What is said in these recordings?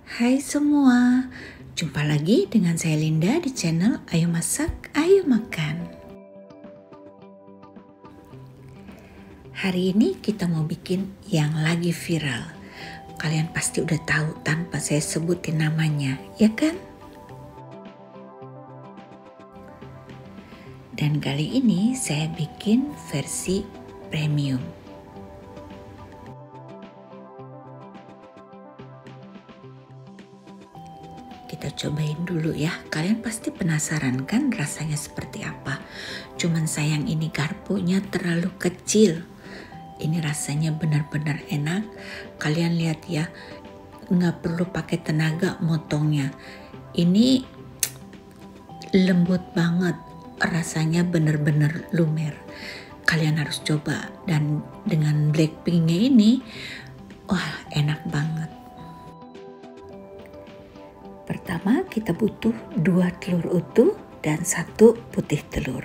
Hai semua, jumpa lagi dengan saya Linda di channel Ayo Masak, Ayo Makan. Hari ini kita mau bikin yang lagi viral. Kalian pasti udah tahu tanpa saya sebutin namanya, ya kan? Dan kali ini saya bikin versi premium. Kita cobain dulu ya. Kalian pasti penasaran kan rasanya seperti apa. Cuman sayang ini garpunya terlalu kecil. Ini rasanya benar-benar enak. Kalian lihat ya, nggak perlu pakai tenaga motongnya. Ini lembut banget. Rasanya benar-benar lumer. Kalian harus coba. Dan dengan Blackpinknya ini, wah enak banget. Pertama kita butuh 2 telur utuh dan 1 putih telur.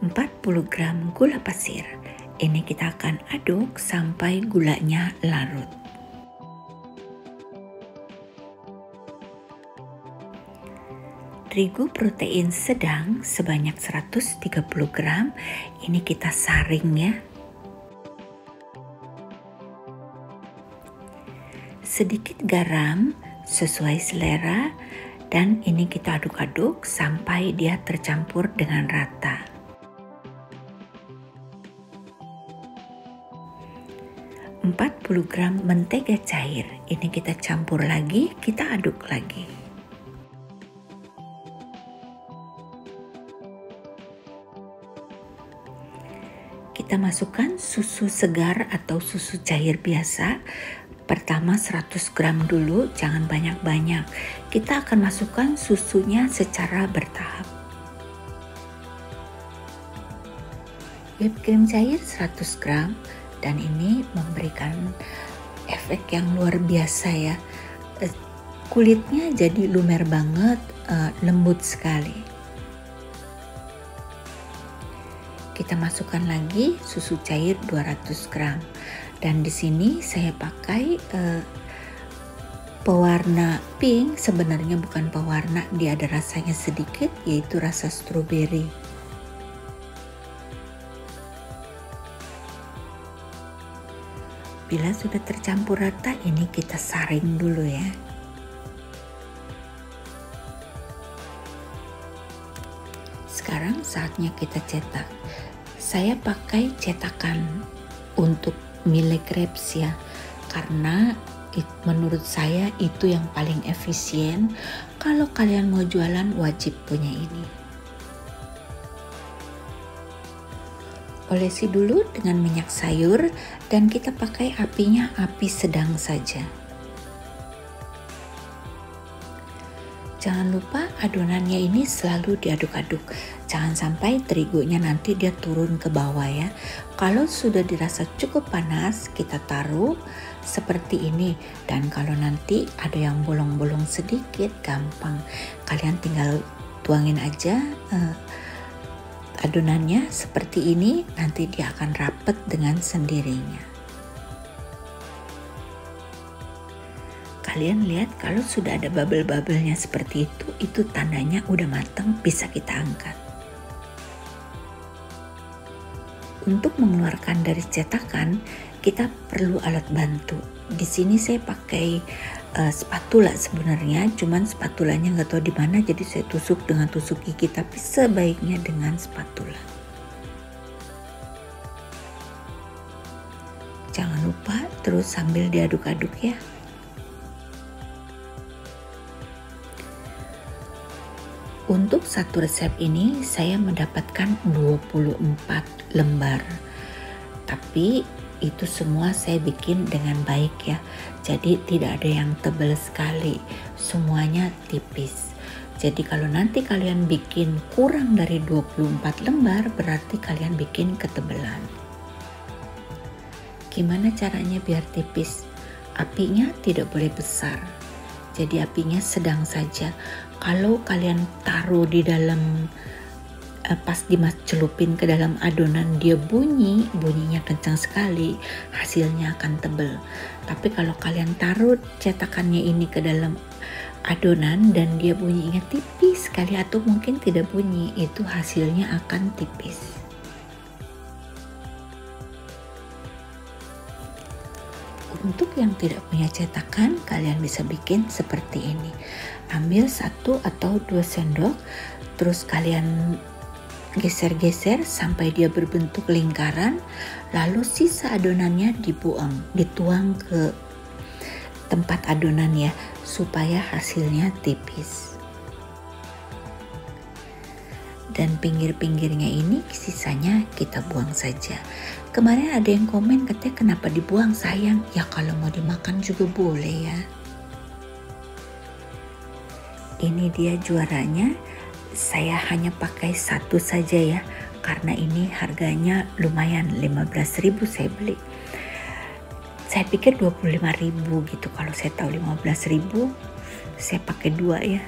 40 gram gula pasir. Ini kita akan aduk sampai gulanya larut. Terigu protein sedang sebanyak 130 gram. Ini kita saring ya. Sedikit garam sesuai selera, dan ini kita aduk-aduk sampai dia tercampur dengan rata. ...40 gram mentega cair. Ini kita campur lagi, kita aduk lagi. Kita masukkan susu segar atau susu cair biasa. Pertama 100 gram dulu, jangan banyak-banyak. Kita akan masukkan susunya secara bertahap. Whipped cream cair 100 gram, dan ini memberikan efek yang luar biasa ya. Kulitnya jadi lumer banget, lembut sekali. Kita masukkan lagi susu cair 200 gram. Dan di sini saya pakai pewarna pink. Sebenarnya bukan pewarna, dia ada rasanya sedikit, yaitu rasa stroberi. Bila sudah tercampur rata, ini kita saring dulu ya. Sekarang saatnya kita cetak. Saya pakai cetakan untuk milik crepes ya, karena menurut saya itu yang paling efisien. Kalau kalian mau jualan wajib punya ini. Olesi dulu dengan minyak sayur, dan kita pakai apinya api sedang saja. Jangan lupa adonannya ini selalu diaduk-aduk. Jangan sampai terigunya nanti dia turun ke bawah ya. Kalau sudah dirasa cukup panas, kita taruh seperti ini. Dan kalau nanti ada yang bolong-bolong sedikit, gampang. Kalian tinggal tuangin aja adonannya seperti ini. Nanti dia akan rapet dengan sendirinya. Kalian lihat kalau sudah ada bubble-bubblenya seperti itu tandanya udah matang, bisa kita angkat. Untuk mengeluarkan dari cetakan, kita perlu alat bantu. Di sini saya pakai spatula sebenarnya, cuman spatulanya nggak tahu di mana, jadi saya tusuk dengan tusuk gigi, tapi sebaiknya dengan spatula. Jangan lupa terus sambil diaduk-aduk ya. Untuk satu resep ini saya mendapatkan 24 lembar. Tapi itu semua saya bikin dengan baik ya. Jadi tidak ada yang tebal sekali. Semuanya tipis. Jadi kalau nanti kalian bikin kurang dari 24 lembar, berarti kalian bikin ketebalan. Gimana caranya biar tipis? Apinya tidak boleh besar. Jadi apinya sedang saja. Kalau kalian taruh di dalam pas celupin ke dalam adonan dia bunyinya kencang sekali, hasilnya akan tebel. Tapi kalau kalian taruh cetakannya ini ke dalam adonan dan dia bunyinya tipis sekali atau mungkin tidak bunyi, itu hasilnya akan tipis. Untuk yang tidak punya cetakan, kalian bisa bikin seperti ini. Ambil 1 atau 2 sendok, terus kalian geser-geser sampai dia berbentuk lingkaran, lalu sisa adonannya dituang ke tempat adonan ya, supaya hasilnya tipis. Dan pinggir-pinggirnya ini sisanya kita buang saja. Kemarin ada yang komen katanya kenapa dibuang, sayang. Ya kalau mau dimakan juga boleh ya. Ini dia juaranya. Saya hanya pakai 1 saja ya, karena ini harganya lumayan, 15.000 saya beli. Saya pikir 25.000 gitu, kalau saya tahu 15.000 saya pakai 2 ya.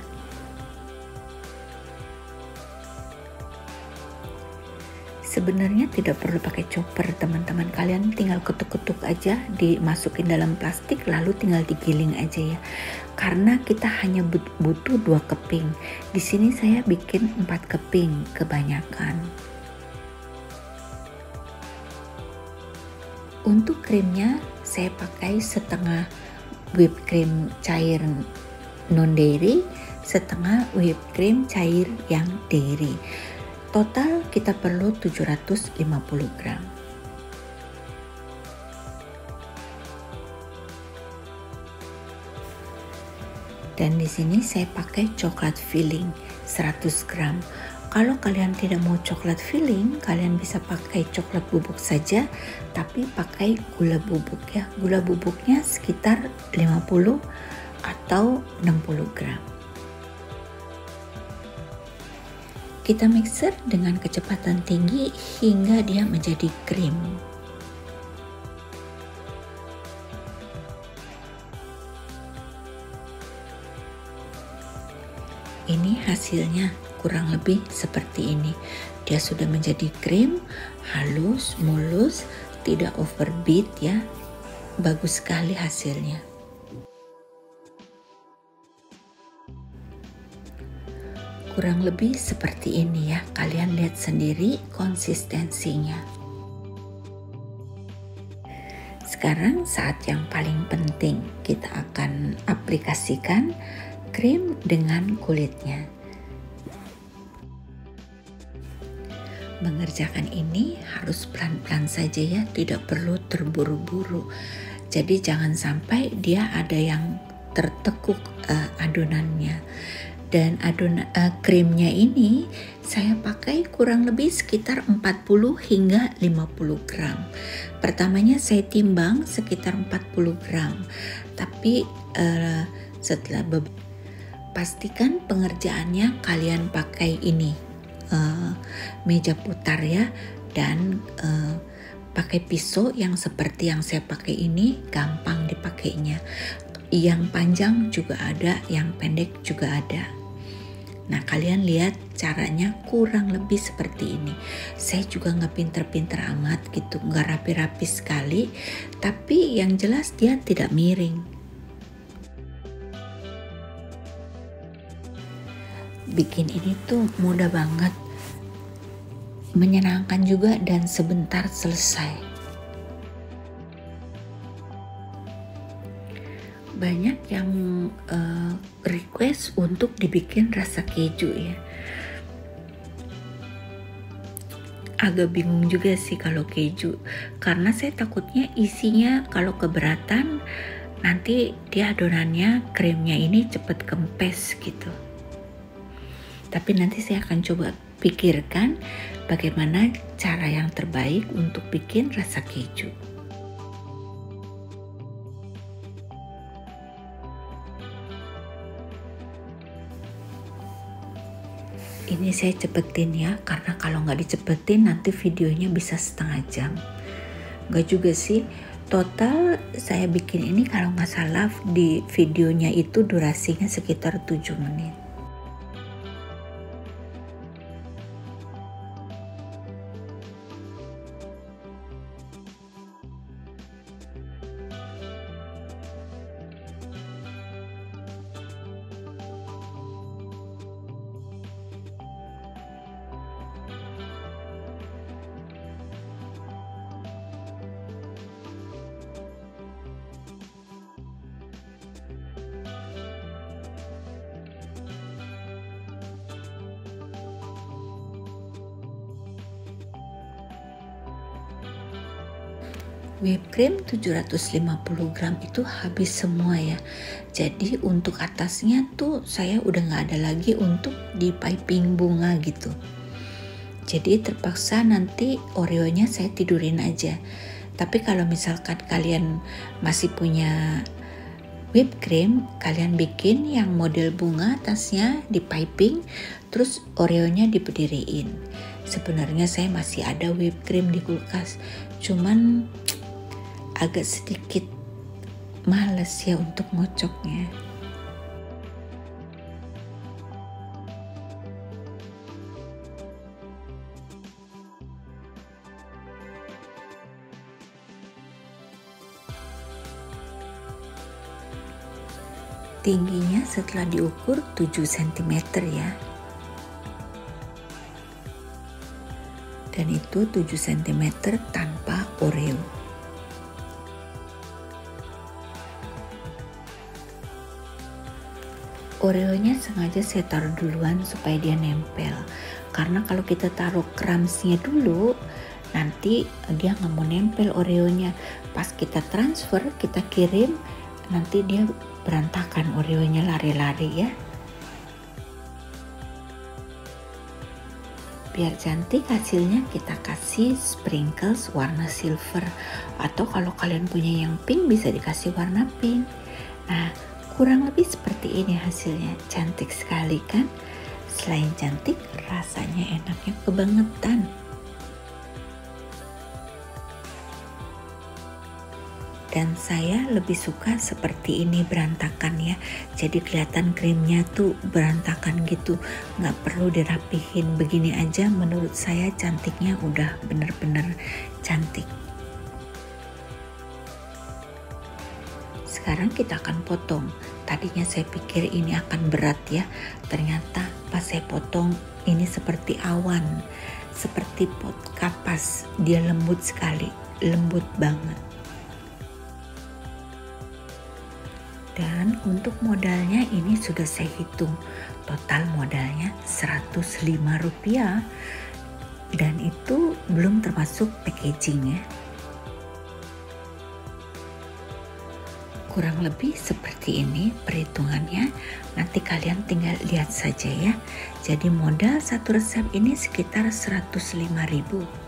Sebenarnya tidak perlu pakai chopper teman-teman, kalian tinggal ketuk-ketuk aja, dimasukin dalam plastik lalu tinggal digiling aja ya. Karena kita hanya butuh 2 keping. Di sini saya bikin 4 keping kebanyakan. Untuk krimnya saya pakai setengah whipped cream cair non dairy, setengah whipped cream cair yang dairy. Total kita perlu 750 gram. Dan di sini saya pakai coklat filling 100 gram. Kalau kalian tidak mau coklat filling, kalian bisa pakai coklat bubuk saja, tapi pakai gula bubuk ya. Gula bubuknya sekitar 50 atau 60 gram. Kita mixer dengan kecepatan tinggi hingga dia menjadi krim. Ini hasilnya kurang lebih seperti ini. Dia sudah menjadi krim, halus, mulus, tidak overbeat ya. Bagus sekali hasilnya. Kurang lebih seperti ini ya, kalian lihat sendiri konsistensinya. Sekarang saat yang paling penting, kita akan aplikasikan krim dengan kulitnya. Mengerjakan ini harus pelan-pelan saja ya, tidak perlu terburu-buru. Jadi jangan sampai dia ada yang tertekuk adonannya. Dan krimnya ini saya pakai kurang lebih sekitar 40 hingga 50 gram. Pertamanya saya timbang sekitar 40 gram. Tapi setelah pastikan pengerjaannya kalian pakai ini meja putar ya, dan pakai pisau yang seperti yang saya pakai ini, gampang dipakainya. Yang panjang juga ada, yang pendek juga ada. Nah kalian lihat caranya kurang lebih seperti ini. Saya juga nggak pinter-pinter amat gitu, nggak rapi-rapi sekali, tapi yang jelas dia tidak miring. Bikin ini tuh mudah banget, menyenangkan juga dan sebentar selesai. Banyak yang request untuk dibikin rasa keju ya. Agak bingung juga sih kalau keju, karena saya takutnya isinya kalau keberatan nanti dia adonannya krimnya ini cepet kempes gitu. Tapi nanti saya akan coba pikirkan bagaimana cara yang terbaik untuk bikin rasa keju. Ini saya cepetin ya, karena kalau nggak dicepetin nanti videonya bisa setengah jam. Nggak juga sih, total saya bikin ini kalau nggak salah di videonya itu durasinya sekitar 7 menit. Whipped cream 750 gram itu habis semua ya. Jadi untuk atasnya tuh saya udah nggak ada lagi untuk di piping bunga gitu. Jadi terpaksa nanti Oreonya saya tidurin aja. Tapi kalau misalkan kalian masih punya whipped cream, kalian bikin yang model bunga atasnya di piping, terus Oreonya diberdiriin. Sebenarnya saya masih ada whipped cream di kulkas, cuman agak sedikit males ya untuk ngocoknya. Tingginya setelah diukur 7 cm ya. Dan itu 7 cm tanpa Oreo. Oreonya sengaja saya taruh duluan supaya dia nempel. Karena kalau kita taruh crumbsnya dulu, nanti dia nggak mau nempel Oreonya. Pas kita transfer, kita kirim, nanti dia berantakan Oreonya, lari-lari ya. Biar cantik hasilnya kita kasih sprinkles warna silver, atau kalau kalian punya yang pink bisa dikasih warna pink. Nah, kurang lebih seperti ini hasilnya. Cantik sekali kan? Selain cantik, rasanya enaknya kebangetan. Dan saya lebih suka seperti ini berantakan ya. Jadi kelihatan krimnya tuh berantakan gitu. Nggak perlu dirapihin, begini aja menurut saya cantiknya udah bener-bener cantik. Sekarang kita akan potong. Tadinya saya pikir ini akan berat ya. Ternyata pas saya potong ini seperti awan. Seperti pot kapas. Dia lembut sekali. Lembut banget. Dan untuk modalnya ini sudah saya hitung. Total modalnya Rp105. Dan itu belum termasuk packaging ya. Kurang lebih seperti ini perhitungannya. Nanti kalian tinggal lihat saja ya. Jadi modal satu resep ini sekitar Rp105.000.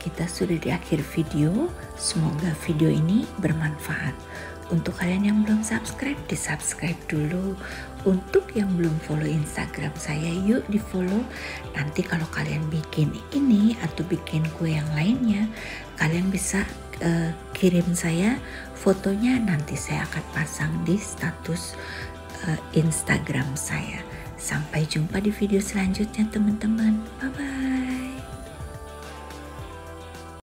Kita sudah di akhir video. Semoga video ini bermanfaat. Untuk kalian yang belum subscribe, di-subscribe dulu. Untuk yang belum follow Instagram saya, yuk di-follow. Nanti kalau kalian bikin ini atau bikin kue yang lainnya, kalian bisa kirim saya fotonya. Nanti saya akan pasang di status Instagram saya. Sampai jumpa di video selanjutnya teman-teman. Bye-bye.